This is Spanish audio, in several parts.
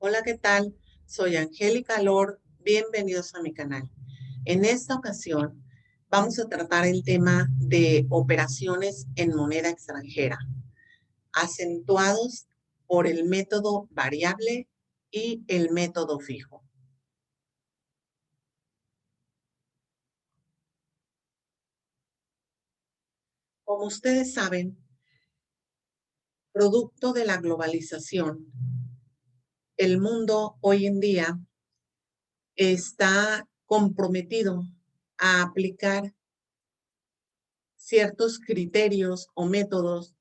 Hola, ¿qué tal? Soy Angélica Lord. Bienvenidos a mi canal. En esta ocasión vamos a tratar el tema de operaciones en moneda extranjera, acentuados por el método variable y el método fijo. Como ustedes saben, producto de la globalización, el mundo hoy en día está comprometido a aplicar ciertos criterios o métodos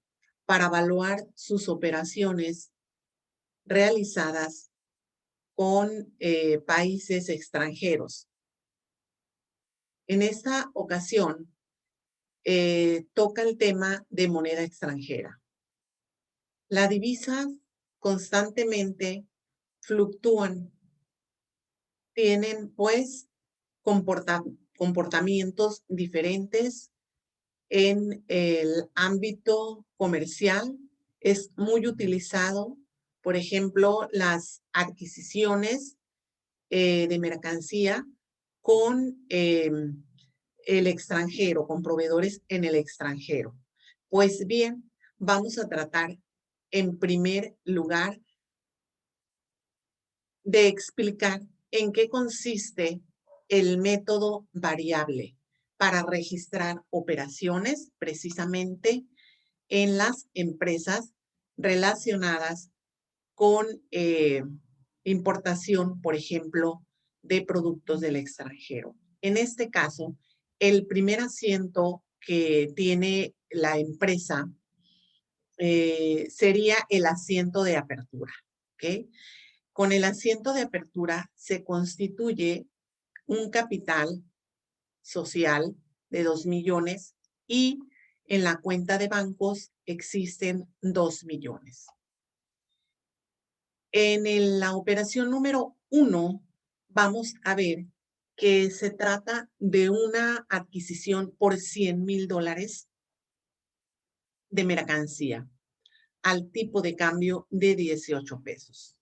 para evaluar sus operaciones realizadas con países extranjeros. En esta ocasión, toca el tema de moneda extranjera. Las divisas constantemente fluctúan, tienen pues comportamientos diferentes en el ámbito comercial. Es muy utilizado, por ejemplo, las adquisiciones de mercancía con el extranjero, con proveedores en el extranjero. Pues bien, vamos a tratar en primer lugar de explicar en qué consiste el método variable para registrar operaciones precisamente en las empresas relacionadas con importación, por ejemplo, de productos del extranjero. En este caso, el primer asiento que tiene la empresa sería el asiento de apertura. ¿Okay? Con el asiento de apertura se constituye un capital social de 2 millones y en la cuenta de bancos existen 2 millones. En la operación número 1 vamos a ver que se trata de una adquisición por $100,000 de mercancía al tipo de cambio de 18 pesos.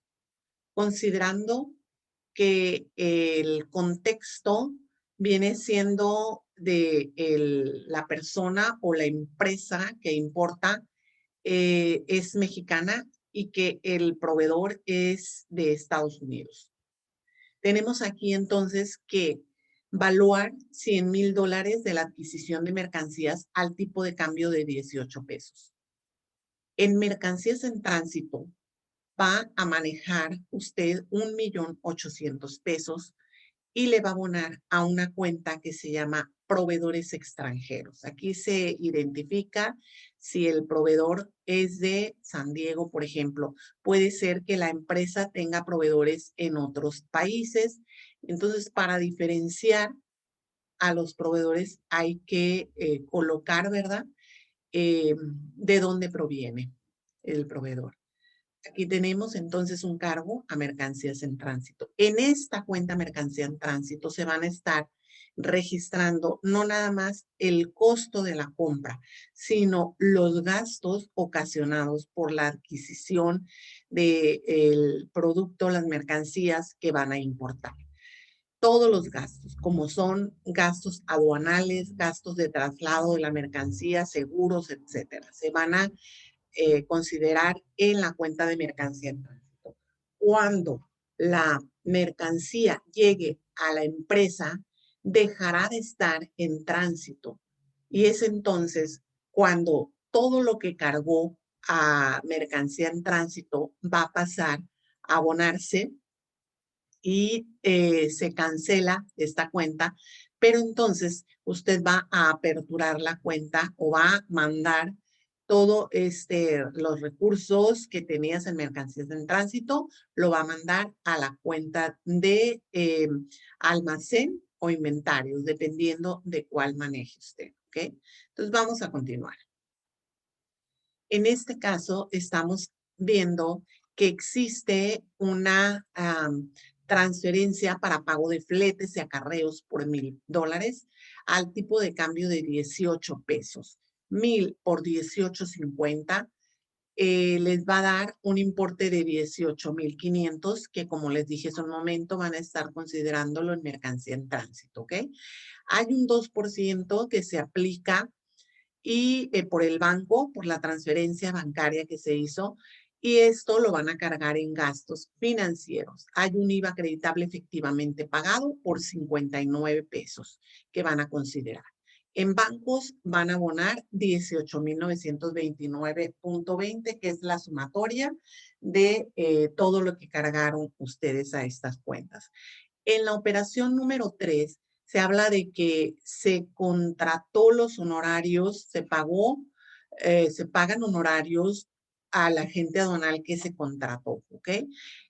Considerando que el contexto viene siendo de la persona o la empresa que importa es mexicana y que el proveedor es de Estados Unidos. Tenemos aquí entonces que valuar $100,000 de la adquisición de mercancías al tipo de cambio de 18 pesos. En mercancías en tránsito va a manejar usted 1,800,000 pesos y le va a abonar a una cuenta que se llama proveedores extranjeros. Aquí se identifica si el proveedor es de San Diego, por ejemplo. Puede ser que la empresa tenga proveedores en otros países. Entonces, para diferenciar a los proveedores hay que colocar, ¿verdad? De dónde proviene el proveedor. Aquí tenemos entonces un cargo a mercancías en tránsito. En esta cuenta mercancía en tránsito se van a estar registrando no nada más el costo de la compra, sino los gastos ocasionados por la adquisición del producto, las mercancías que van a importar. Todos los gastos, como son gastos aduanales, gastos de traslado de la mercancía, seguros, etcétera, se van a considerar en la cuenta de mercancía en tránsito. Cuando la mercancía llegue a la empresa, dejará de estar en tránsito y es entonces cuando todo lo que cargó a mercancía en tránsito va a pasar a abonarse y se cancela esta cuenta, pero entonces usted va a aperturar la cuenta o va a mandar todo los recursos que tenías en mercancías en tránsito, lo va a mandar a la cuenta de almacén o inventarios, dependiendo de cuál maneje usted. ¿Ok? Entonces vamos a continuar. En este caso estamos viendo que existe una transferencia para pago de fletes y acarreos por $1,000 al tipo de cambio de 18 pesos. 1,000 por 18.50 les va a dar un importe de 18,500 que, como les dije hace un momento, van a estar considerándolo en mercancía en tránsito, ¿ok? Hay un 2% que se aplica y por el banco, por la transferencia bancaria que se hizo, y esto lo van a cargar en gastos financieros. Hay un IVA acreditable efectivamente pagado por 59 pesos que van a considerar. En bancos van a abonar 18,929.20, que es la sumatoria de todo lo que cargaron ustedes a estas cuentas. En la operación número 3 se habla de que se contrató los honorarios, se pagan honorarios al agente aduanal que se contrató, ¿ok?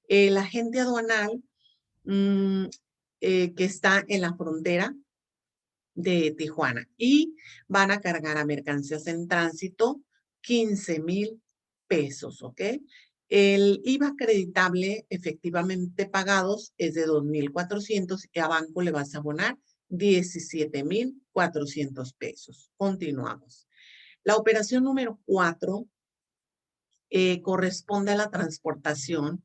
El agente aduanal mm, que está en la frontera de Tijuana y van a cargar a mercancías en tránsito 15,000 pesos, ¿ok? El IVA acreditable efectivamente pagados es de 2,400 y a banco le vas a abonar 17,400 pesos. Continuamos. La operación número 4 corresponde a la transportación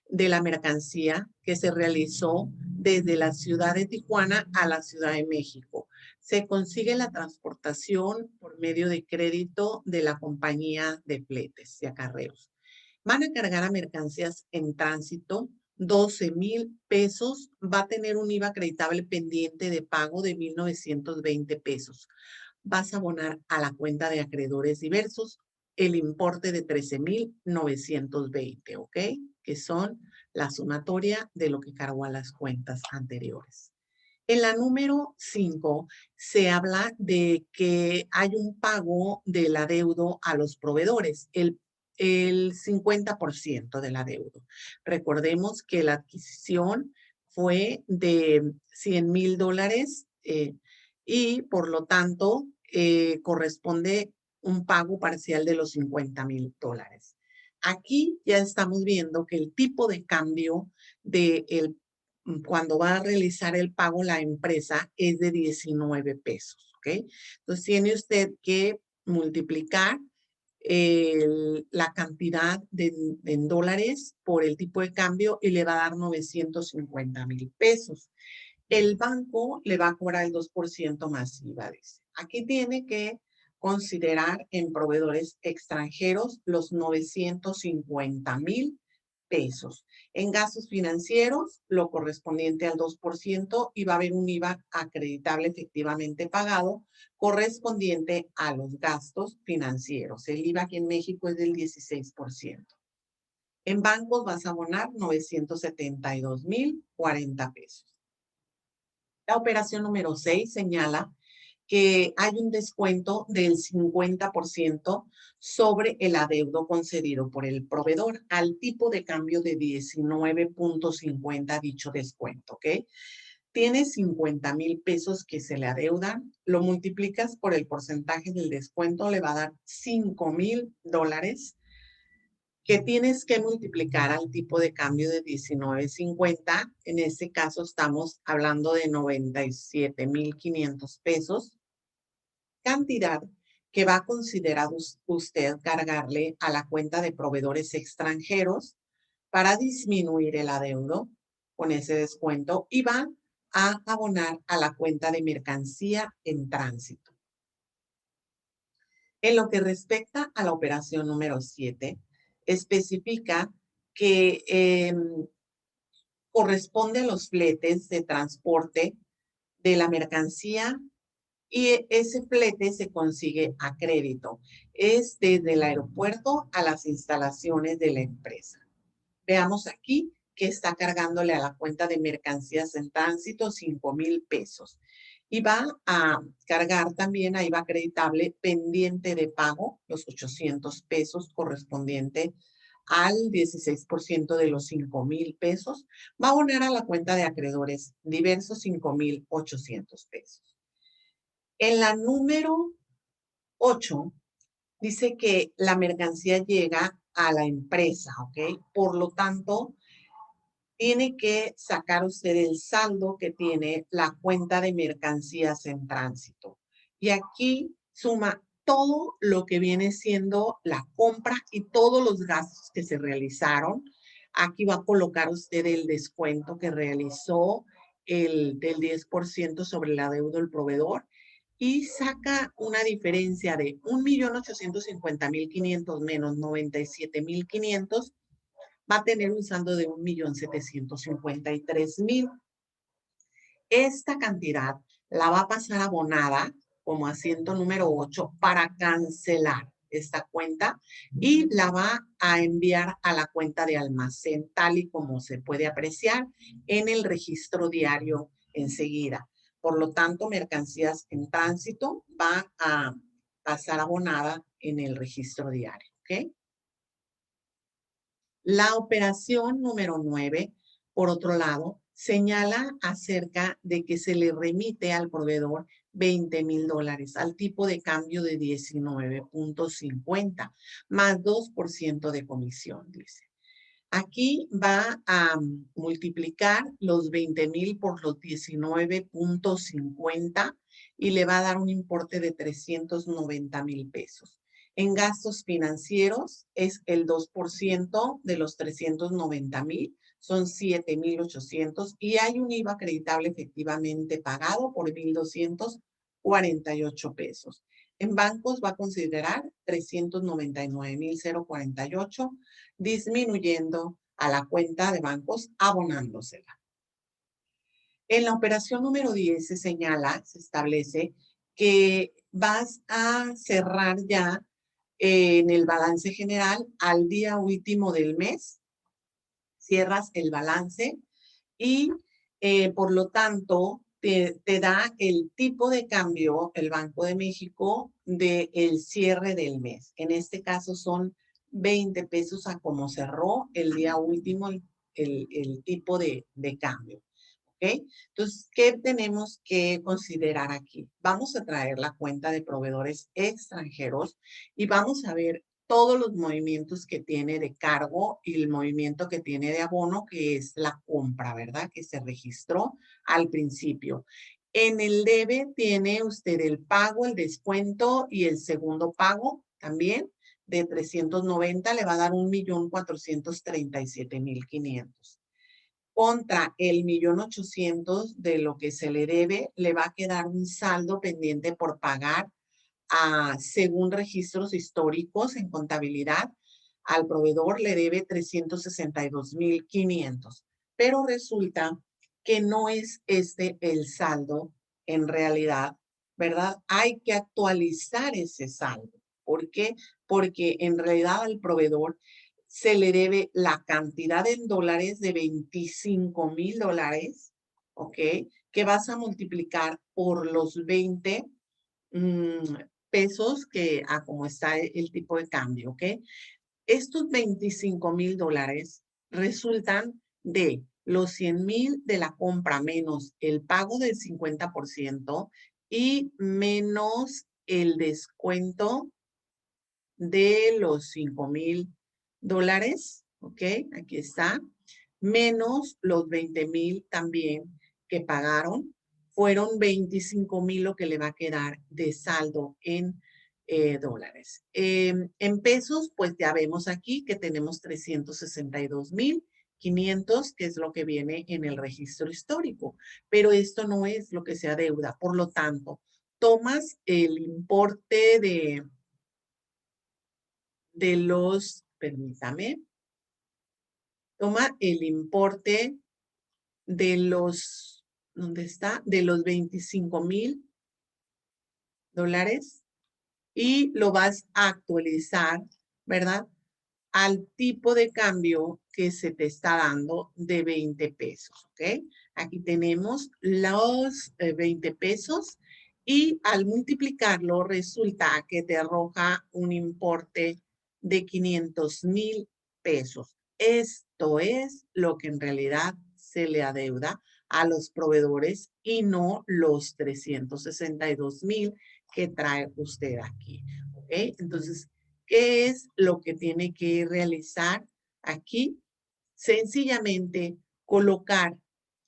de la mercancía que se realizó desde la ciudad de Tijuana a la Ciudad de México. Se consigue la transportación por medio de crédito de la compañía de fletes y acarreos. Van a cargar a mercancías en tránsito 12,000 pesos. Va a tener un IVA acreditable pendiente de pago de 1,920 pesos. Vas a abonar a la cuenta de acreedores diversos el importe de 13,920, ¿ok? Que son la sumatoria de lo que cargó a las cuentas anteriores. En la número 5 se habla de que hay un pago del adeudo a los proveedores, el 50% del adeudo. Recordemos que la adquisición fue de $100,000 y por lo tanto corresponde un pago parcial de los $50,000. Aquí ya estamos viendo que el tipo de cambio de cuando va a realizar el pago la empresa es de 19 pesos, ¿ok? Entonces tiene usted que multiplicar la cantidad en dólares por el tipo de cambio y le va a dar 950,000 pesos. El banco le va a cobrar el 2% más IVA, dice. Aquí tiene que considerar en proveedores extranjeros los 950,000 pesos. En gastos financieros, lo correspondiente al 2% y va a haber un IVA acreditable efectivamente pagado correspondiente a los gastos financieros. El IVA aquí en México es del 16%. En bancos vas a abonar 972,040 pesos. La operación número 6 señala que hay un descuento del 50% sobre el adeudo concedido por el proveedor al tipo de cambio de 19,50 dicho descuento, ¿ok? Tienes 50,000 pesos que se le adeudan, lo multiplicas por el porcentaje del descuento, le va a dar $5,000 que tienes que multiplicar al tipo de cambio de 19,50. En este caso estamos hablando de 97,500 pesos, cantidad que va a considerar usted cargarle a la cuenta de proveedores extranjeros para disminuir el adeudo con ese descuento y va a abonar a la cuenta de mercancía en tránsito. En lo que respecta a la operación número 7, especifica que corresponde a los fletes de transporte de la mercancía y ese flete se consigue a crédito. Es desde el aeropuerto a las instalaciones de la empresa. Veamos aquí que está cargándole a la cuenta de mercancías en tránsito 5,000 pesos. Y va a cargar también a IVA acreditable pendiente de pago, los 800 pesos correspondiente al 16% de los 5,000 pesos. Va a abonar a la cuenta de acreedores diversos 5,800 pesos. En la número 8 dice que la mercancía llega a la empresa, ¿ok? Por lo tanto, tiene que sacar usted el saldo que tiene la cuenta de mercancías en tránsito. Y aquí suma todo lo que viene siendo la compra y todos los gastos que se realizaron. Aquí va a colocar usted el descuento que realizó del 10% sobre la deuda del proveedor y saca una diferencia de 1.850.500 menos 97.500, va a tener un saldo de 1.753.000. Esta cantidad la va a pasar abonada como asiento número 8 para cancelar esta cuenta y la va a enviar a la cuenta de almacén tal y como se puede apreciar en el registro diario enseguida. Por lo tanto, mercancías en tránsito va a pasar abonada en el registro diario, ¿ok? La operación número 9, por otro lado, señala acerca de que se le remite al proveedor $20,000 al tipo de cambio de 19.50 más 2% de comisión, dice. Aquí va a multiplicar los 20,000 por los 19.50 y le va a dar un importe de 390,000 pesos. En gastos financieros es el 2% de los 390,000, son 7,800 y hay un IVA acreditable efectivamente pagado por 1,248 pesos. En bancos va a considerar 399,048, disminuyendo a la cuenta de bancos abonándosela. En la operación número 10 se señala, se establece que vas a cerrar ya en el balance general al día último del mes, cierras el balance y por lo tanto te da el tipo de cambio el Banco de México del cierre del mes. En este caso son 20 pesos a como cerró el día último el tipo de cambio. ¿Ok? Entonces, ¿qué tenemos que considerar aquí? Vamos a traer la cuenta de proveedores extranjeros y vamos a ver todos los movimientos que tiene de cargo y el movimiento que tiene de abono, que es la compra, ¿verdad? Que se registró al principio. En el debe tiene usted el pago, el descuento y el segundo pago también de 390, le va a dar 1,437,500. Contra el 1,800,000 de lo que se le debe, le va a quedar un saldo pendiente por pagar según registros históricos en contabilidad. Al proveedor le debe 362,500, pero resulta que no es este el saldo en realidad, ¿verdad? Hay que actualizar ese saldo. ¿Por qué? Porque en realidad al proveedor se le debe la cantidad en dólares de $25,000, ¿ok? Que vas a multiplicar por los 20 pesos que a como está el tipo de cambio, ¿ok? Estos $25,000 resultan de los 100,000 de la compra menos el pago del 50% y menos el descuento de los $5,000, ¿ok? Aquí está, menos los 20,000 también que pagaron. Fueron 25,000 lo que le va a quedar de saldo en dólares. En pesos, pues ya vemos aquí que tenemos 362,500, que es lo que viene en el registro histórico, pero esto no es lo que se adeuda. Por lo tanto, tomas el importe de los, permítame, toma el importe de los, ¿dónde está? De los $25,000 y lo vas a actualizar, ¿verdad? Al tipo de cambio que se te está dando de 20 pesos, ¿ok? Aquí tenemos los 20 pesos y al multiplicarlo resulta que te arroja un importe de 500,000 pesos. Esto es lo que en realidad se le adeuda a los proveedores y no los 362,000 que trae usted aquí, ¿ok? Entonces, ¿qué es lo que tiene que realizar aquí? Sencillamente colocar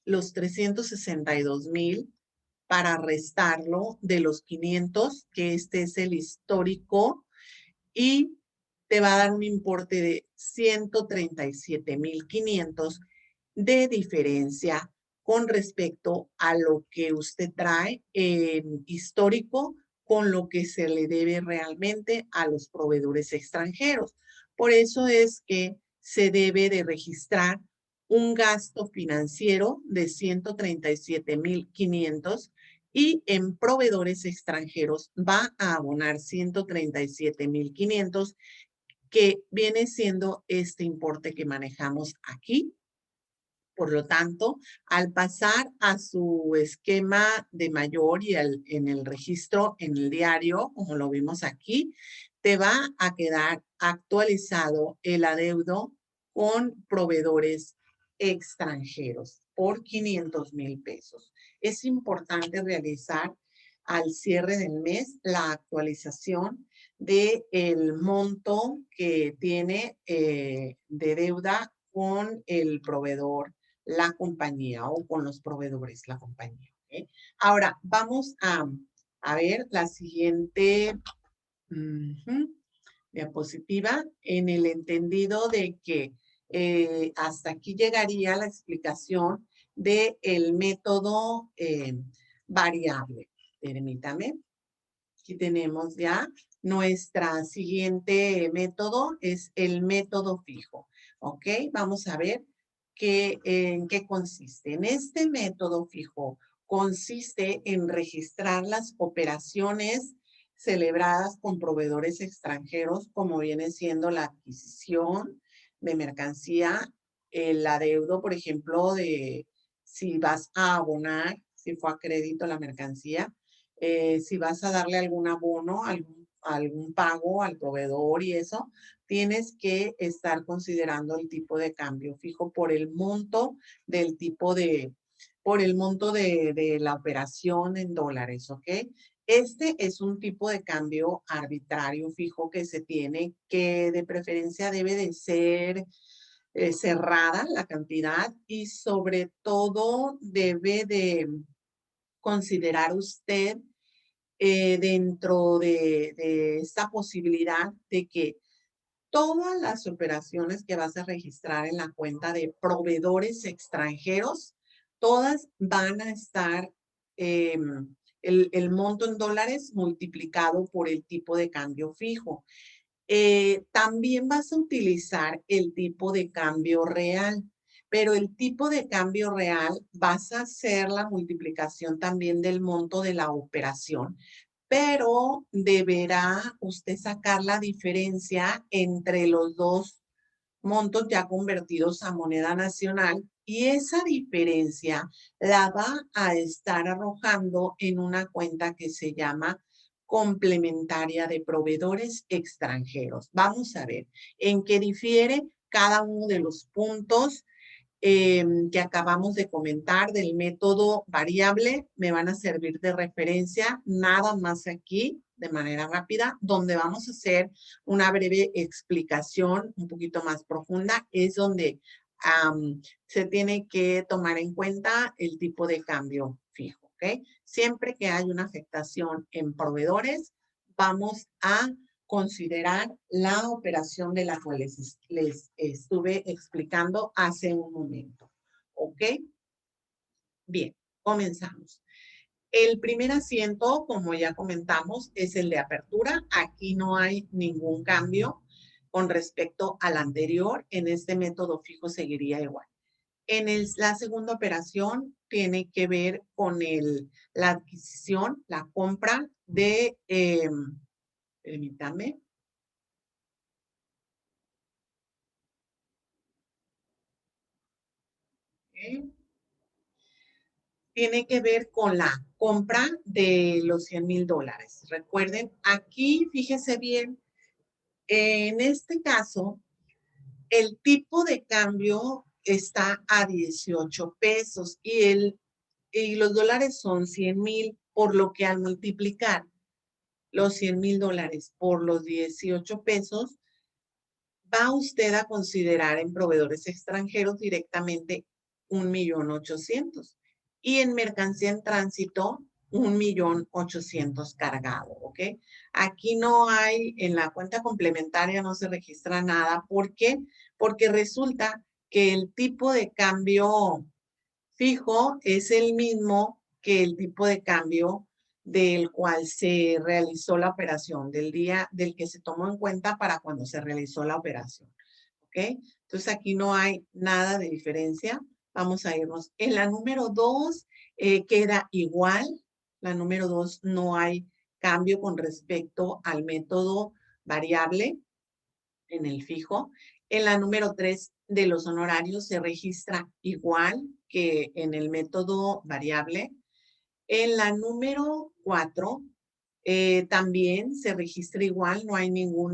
los 362,000 para restarlo de los 500, que este es el histórico, y te va a dar un importe de 137,500 de diferencia con respecto a lo que usted trae en histórico, con lo que se le debe realmente a los proveedores extranjeros. Por eso es que se debe de registrar un gasto financiero de 137,500 y en proveedores extranjeros va a abonar 137,500, que viene siendo este importe que manejamos aquí. Por lo tanto, al pasar a su esquema de mayor y en el registro, en el diario, como lo vimos aquí, te va a quedar actualizado el adeudo con proveedores extranjeros por 500,000 pesos. Es importante realizar al cierre del mes la actualización del monto que tiene de deuda con el proveedor, la compañía, o con los proveedores, la compañía. ¿Okay? Ahora, vamos a ver la siguiente diapositiva, en el entendido de que hasta aquí llegaría la explicación del método variable. Permítame. Aquí tenemos ya nuestra siguiente método, es el método fijo. ¿Ok? Vamos a ver en qué consiste. En este método fijo consiste en registrar las operaciones celebradas con proveedores extranjeros, como viene siendo la adquisición de mercancía, el adeudo, por ejemplo, de si vas a abonar, si fue a crédito la mercancía, si vas a darle algún abono, algún pago al proveedor y eso, tienes que estar considerando el tipo de cambio fijo por el monto del tipo por el monto de la operación en dólares, ¿ok? Este es un tipo de cambio arbitrario fijo que se tiene, que de preferencia debe de ser cerrada la cantidad, y sobre todo debe de considerar usted dentro de esta posibilidad de que todas las operaciones que vas a registrar en la cuenta de proveedores extranjeros, todas van a estar el monto en dólares multiplicado por el tipo de cambio fijo. También vas a utilizar el tipo de cambio real, pero el tipo de cambio real vas a hacer la multiplicación también del monto de la operación, pero deberá usted sacar la diferencia entre los dos montos ya convertidos a moneda nacional, y esa diferencia la va a estar arrojando en una cuenta que se llama complementaria de proveedores extranjeros. Vamos a ver en qué difiere cada uno de los puntos que acabamos de comentar del método variable. Me van a servir de referencia nada más aquí de manera rápida. Donde vamos a hacer una breve explicación un poquito más profunda es donde se tiene que tomar en cuenta el tipo de cambio fijo, ¿ok? Siempre que hay una afectación en proveedores, vamos a considerar la operación de la cual les estuve explicando hace un momento. ¿Ok? Bien, comenzamos. El primer asiento, como ya comentamos, es el de apertura. Aquí no hay ningún cambio con respecto al anterior. En este método fijo seguiría igual. La segunda operación tiene que ver con la adquisición, la compra de, permítame, tiene que ver con la compra de los 100,000 dólares. Recuerden, aquí fíjese bien, en este caso, el tipo de cambio está a 18 pesos y los dólares son 100,000, por lo que al multiplicar los 100,000 dólares por los 18 pesos, va usted a considerar en proveedores extranjeros directamente 1,800,000. Y en mercancía en tránsito 1.800.000 cargado, ¿ok? Aquí no hay, en la cuenta complementaria no se registra nada. ¿Por qué? Porque resulta que el tipo de cambio fijo es el mismo que el tipo de cambio del cual se realizó la operación, del día del que se tomó en cuenta para cuando se realizó la operación. ¿Ok? Entonces aquí no hay nada de diferencia. Vamos a irnos. En la número 2 queda igual. La número 2 no hay cambio con respecto al método variable en el fijo. En la número 3 de los honorarios se registra igual que en el método variable. En la número 4 también se registra igual, no hay ningún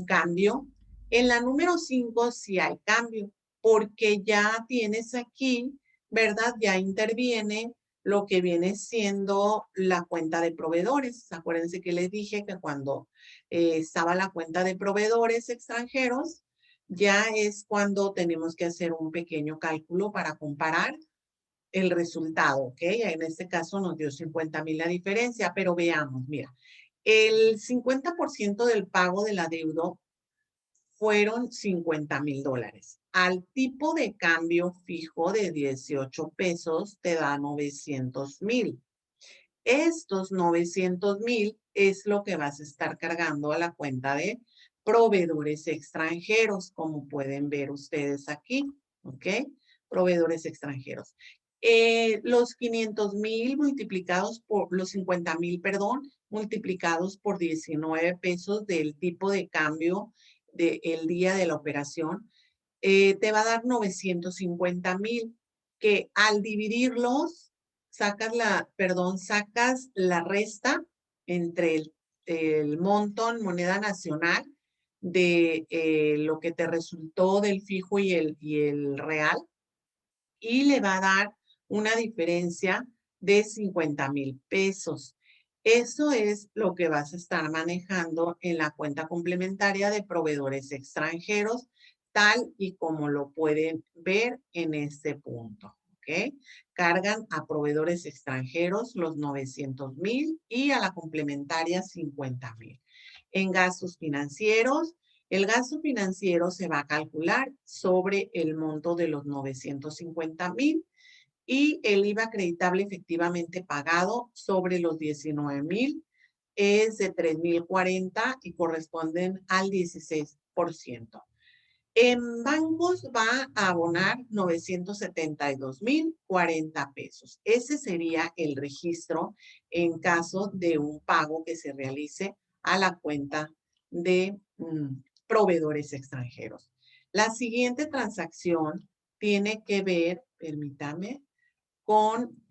cambio. En la número 5 sí hay cambio, porque ya tienes aquí, ¿verdad? Ya interviene lo que viene siendo la cuenta de proveedores. Acuérdense que les dije que cuando estaba la cuenta de proveedores extranjeros, ya es cuando tenemos que hacer un pequeño cálculo para comparar el resultado, ¿ok? En este caso nos dio 50.000 la diferencia, pero veamos, mira, el 50% del pago del adeudo fueron $50.000. Al tipo de cambio fijo de 18 pesos te da 900.000. Estos 900.000 es lo que vas a estar cargando a la cuenta de proveedores extranjeros, como pueden ver ustedes aquí, ¿ok? Proveedores extranjeros. Los 500.000 multiplicados por, los 50.000, perdón, multiplicados por 19 pesos del tipo de cambio del día de la operación, te va a dar 950.000, que al dividirlos, sacas la resta entre el monto en moneda nacional de lo que te resultó del fijo y el real, y le va a dar una diferencia de 50.000 pesos. Eso es lo que vas a estar manejando en la cuenta complementaria de proveedores extranjeros, tal y como lo pueden ver en este punto. ¿Ok? Cargan a proveedores extranjeros los 900.000 y a la complementaria 50.000. En gastos financieros, el gasto financiero se va a calcular sobre el monto de los 950.000 y el IVA acreditable efectivamente pagado sobre los 19.000 es de 3.040 y corresponden al 16%. En bancos va a abonar 972.040 pesos. Ese sería el registro en caso de un pago que se realice a la cuenta de proveedores extranjeros. La siguiente transacción tiene que ver, permítame, con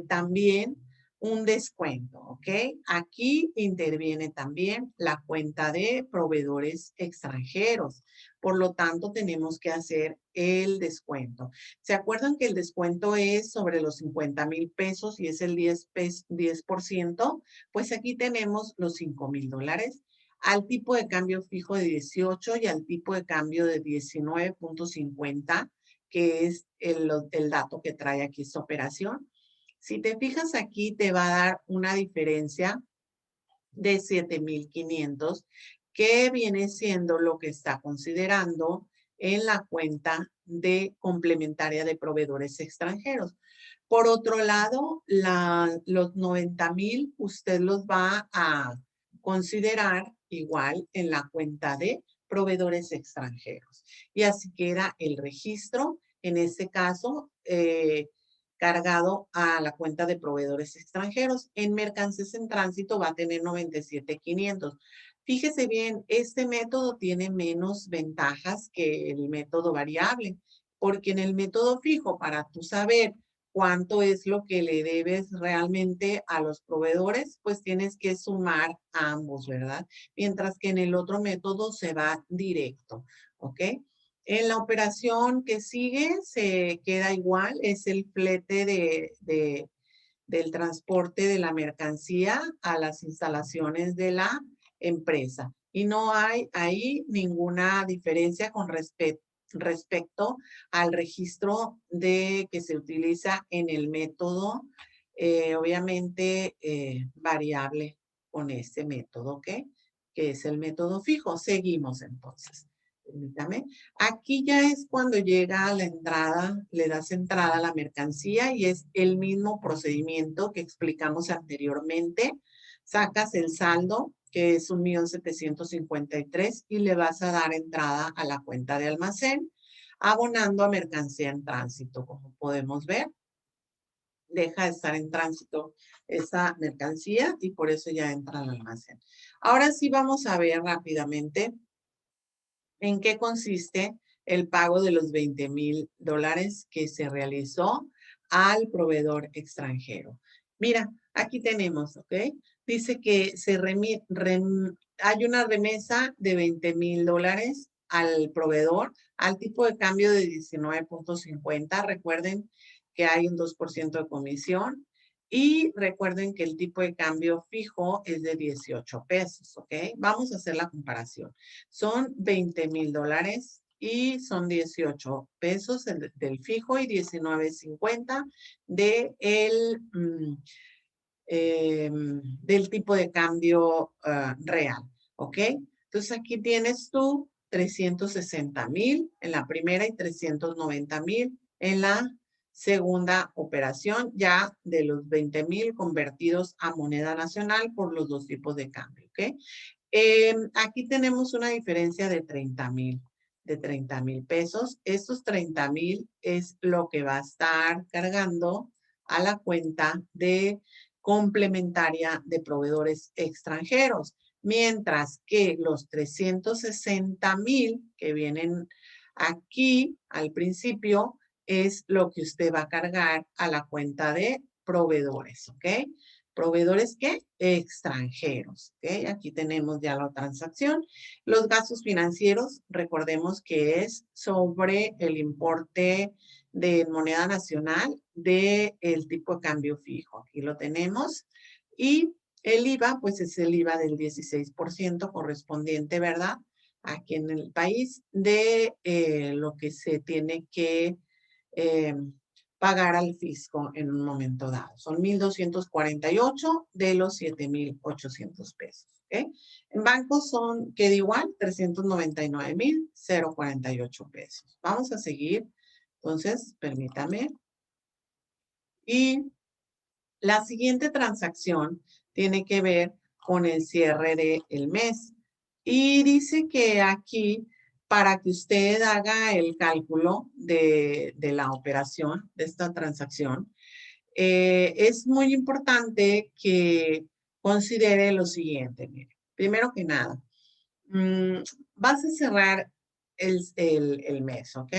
también un descuento, ¿ok? Aquí interviene también la cuenta de proveedores extranjeros. Por lo tanto, tenemos que hacer el descuento. ¿Se acuerdan que el descuento es sobre los 50.000 pesos y es el 10%? Pues aquí tenemos los $5.000 al tipo de cambio fijo de 18 y al tipo de cambio de 19.50, que es el dato que trae aquí esta operación. Si te fijas aquí, te va a dar una diferencia de 7.500, que viene siendo lo que está considerando en la cuenta de complementaria de proveedores extranjeros. Por otro lado, los 90.000 usted los va a considerar igual en la cuenta de proveedores extranjeros. Y así queda el registro, en este caso, cargado a la cuenta de proveedores extranjeros. En mercancías en tránsito va a tener 97.500. Fíjese bien, este método tiene menos ventajas que el método variable, porque en el método fijo, para tú saber cuánto es lo que le debes realmente a los proveedores, pues tienes que sumar ambos, ¿verdad? Mientras que en el otro método se va directo, ¿ok? En la operación que sigue se queda igual, es el flete del transporte de la mercancía a las instalaciones de la empresa. Y no hay ahí ninguna diferencia con respecto al registro que se utiliza en el método obviamente variable con este método, ¿ok? Que es el método fijo. Seguimos entonces. Permítame. Aquí ya es cuando llega a la entrada, le das entrada a la mercancía y es el mismo procedimiento que explicamos anteriormente. Sacas el saldo, que es 1.753.000 y le vas a dar entrada a la cuenta de almacén, abonando a mercancía en tránsito, como podemos ver. Deja de estar en tránsito esa mercancía y por eso ya entra al almacén. Ahora sí vamos a ver rápidamente en qué consiste el pago de los $20,000 que se realizó al proveedor extranjero. Mira, aquí tenemos, ¿ok? Dice que hay una remesa de $20,000 al proveedor al tipo de cambio de 19.50. Recuerden que hay un 2% de comisión y recuerden que el tipo de cambio fijo es de 18 pesos, ¿ok? Vamos a hacer la comparación. Son $20,000 y son 18 pesos del fijo y 19.50 del tipo de cambio real, ¿ok? Entonces aquí tienes tú 360,000 en la primera y 390,000 en la segunda operación, ya de los 20,000 convertidos a moneda nacional por los dos tipos de cambio, ¿ok? Aquí tenemos una diferencia de 30,000 pesos. Estos 30,000 es lo que va a estar cargando a la cuenta de complementaria de proveedores extranjeros, mientras que los 360,000 que vienen aquí al principio es lo que usted va a cargar a la cuenta de proveedores, ¿ok? ¿Proveedores qué? Extranjeros, ¿ok? Aquí tenemos ya la transacción. Los gastos financieros, recordemos que es sobre el importe de moneda nacional del tipo de cambio fijo. Aquí lo tenemos. Y el IVA, pues es el IVA del 16% correspondiente, ¿verdad? Aquí en el país de lo que se tiene que eh, pagar al fisco en un momento dado. Son 1,248 de los 7,800 pesos. ¿Okay? En bancos son, queda igual, 399,048 pesos. Vamos a seguir. Entonces, permítame. Y la siguiente transacción tiene que ver con el cierre del mes. Y dice que aquí, para que usted haga el cálculo de la operación, de esta transacción, es muy importante que considere lo siguiente. Mire, primero que nada, vas a cerrar el mes, ¿ok?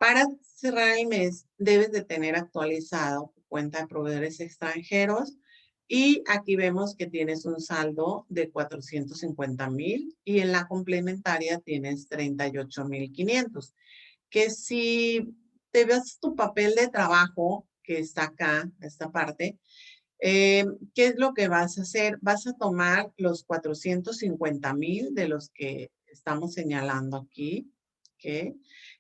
Para cerrar el mes, debes de tener actualizado tu cuenta de proveedores extranjeros y aquí vemos que tienes un saldo de 450,000 y en la complementaria tienes 38,500. Que si te ves tu papel de trabajo, que está acá, esta parte, ¿qué es lo que vas a hacer? Vas a tomar los 450,000 de los que estamos señalando aquí, ¿ok?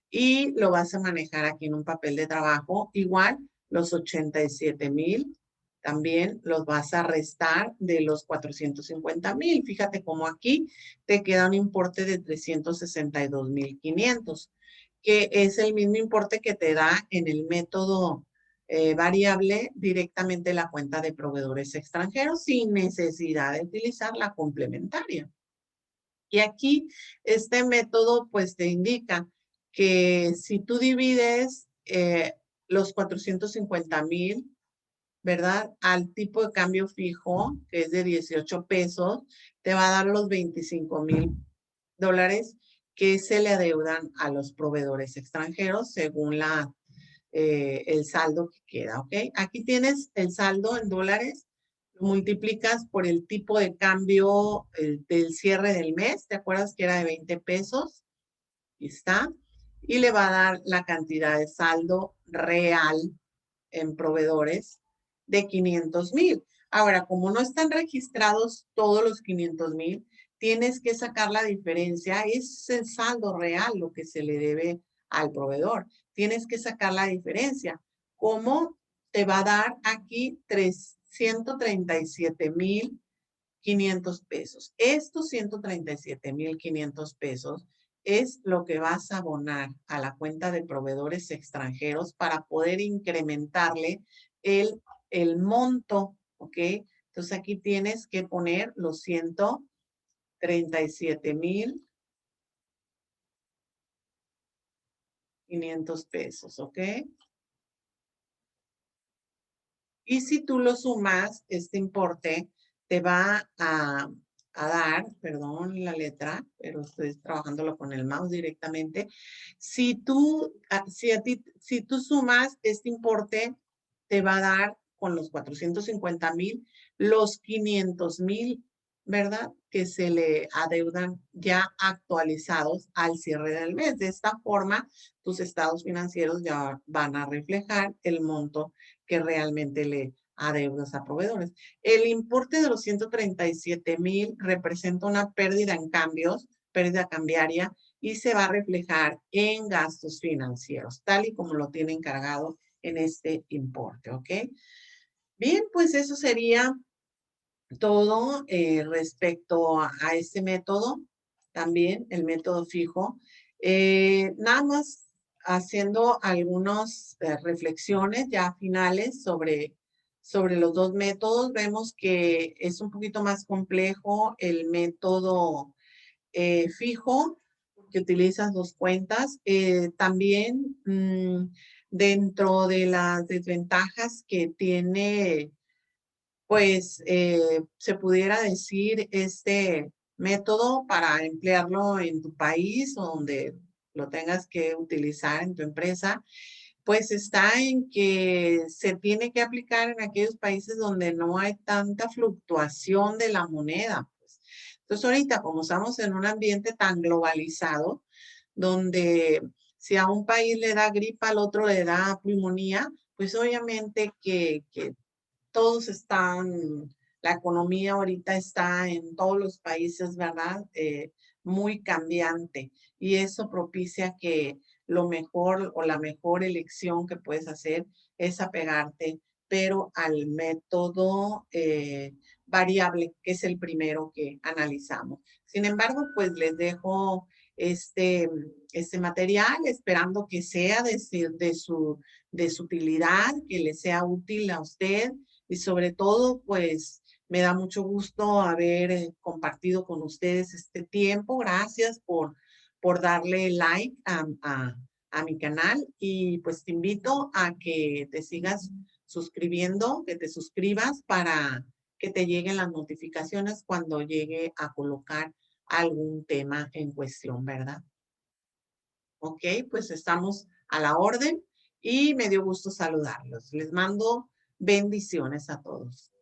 Y lo vas a manejar aquí en un papel de trabajo. Igual, los 87,000 también los vas a restar de los 450,000. Fíjate cómo aquí te queda un importe de 362,500, que es el mismo importe que te da en el método variable directamente la cuenta de proveedores extranjeros sin necesidad de utilizar la complementaria. Y aquí este método pues te indica que si tú divides los 450,000, ¿verdad? Al tipo de cambio fijo, que es de 18 pesos, te va a dar los 25,000 dólares que se le adeudan a los proveedores extranjeros según el saldo que queda, ¿ok? Aquí tienes el saldo en dólares, lo multiplicas por el tipo de cambio del cierre del mes, ¿te acuerdas que era de 20 pesos? Aquí está. Y le va a dar la cantidad de saldo real en proveedores de 500,000. Ahora, como no están registrados todos los 500,000, tienes que sacar la diferencia. Es el saldo real lo que se le debe al proveedor. Tienes que sacar la diferencia. ¿Cómo? te va a dar aquí 137,500 pesos. Estos 137,500 pesos es lo que vas a abonar a la cuenta de proveedores extranjeros para poder incrementarle el, el monto, ¿ok? Entonces aquí tienes que poner los 137,500 pesos, ¿ok? Y si tú lo sumas, este importe te va a dar, perdón la letra, pero estoy trabajándolo con el mouse directamente. Si tú sumas este importe, te va a dar con los 450,000, los 500,000, ¿verdad? Que se le adeudan ya actualizados al cierre del mes. De esta forma, tus estados financieros ya van a reflejar el monto que realmente le adeudas a proveedores. El importe de los 137,000 representa una pérdida en cambios, pérdida cambiaria, y se va a reflejar en gastos financieros, tal y como lo tiene encargado en este importe, ¿ok? Bien, pues eso sería todo respecto a este método, también el método fijo. Nada más haciendo algunas reflexiones ya finales sobre los dos métodos. Vemos que es un poquito más complejo el método fijo, que utilizas dos cuentas. También dentro de las desventajas que tiene, pues se pudiera decir este método para emplearlo en tu país o donde lo tengas que utilizar en tu empresa, pues está en que se tiene que aplicar en aquellos países donde no hay tanta fluctuación de la moneda, pues. Entonces ahorita, como estamos en un ambiente tan globalizado, donde si a un país le da gripa, al otro le da pulmonía, pues obviamente que todos están, la economía ahorita está en todos los países, ¿verdad? Muy cambiante, y eso propicia que lo mejor o la mejor elección que puedes hacer es apegarte, pero al método variable, que es el primero que analizamos. Sin embargo, pues les dejo este, este material esperando que sea de su utilidad, que le sea útil a usted, y sobre todo, pues me da mucho gusto haber compartido con ustedes este tiempo. Gracias por darle like a mi canal, y pues te invito a que te sigas suscribiendo, que te suscribas para que te lleguen las notificaciones cuando llegue a colocar algún tema en cuestión, ¿verdad? Ok, pues estamos a la orden y me dio gusto saludarlos. Les mando bendiciones a todos.